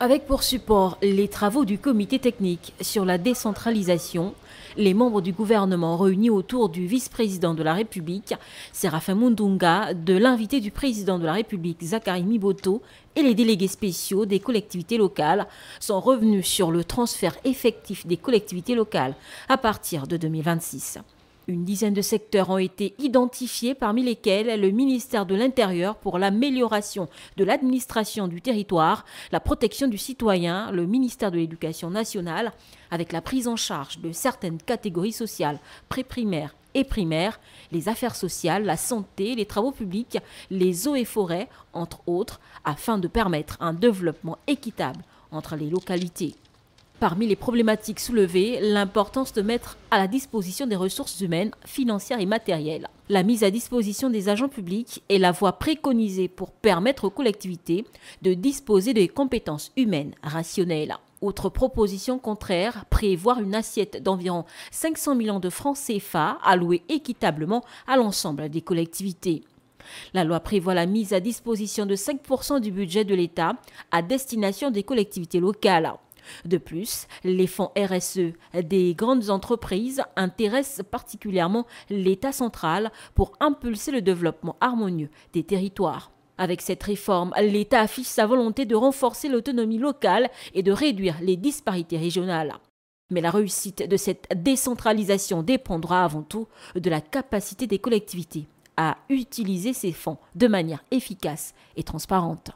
Avec pour support les travaux du comité technique sur la décentralisation, les membres du gouvernement réunis autour du vice-président de la République, Séraphin Mundunga, de l'invité du président de la République, Zakari Miboto, et les délégués spéciaux des collectivités locales sont revenus sur le transfert effectif des collectivités locales à partir de 2026. Une dizaine de secteurs ont été identifiés, parmi lesquels le ministère de l'Intérieur pour l'amélioration de l'administration du territoire, la protection du citoyen, le ministère de l'Éducation nationale, avec la prise en charge de certaines catégories sociales pré-primaires et primaires, les affaires sociales, la santé, les travaux publics, les eaux et forêts, entre autres, afin de permettre un développement équitable entre les localités. Parmi les problématiques soulevées, l'importance de mettre à la disposition des ressources humaines, financières et matérielles. La mise à disposition des agents publics est la voie préconisée pour permettre aux collectivités de disposer de compétences humaines rationnelles. Autre proposition contraire, prévoir une assiette d'environ 500 millions de francs CFA allouée équitablement à l'ensemble des collectivités. La loi prévoit la mise à disposition de 5% du budget de l'État à destination des collectivités locales. De plus, les fonds RSE des grandes entreprises intéressent particulièrement l'État central pour impulser le développement harmonieux des territoires. Avec cette réforme, l'État affiche sa volonté de renforcer l'autonomie locale et de réduire les disparités régionales. Mais la réussite de cette décentralisation dépendra avant tout de la capacité des collectivités à utiliser ces fonds de manière efficace et transparente.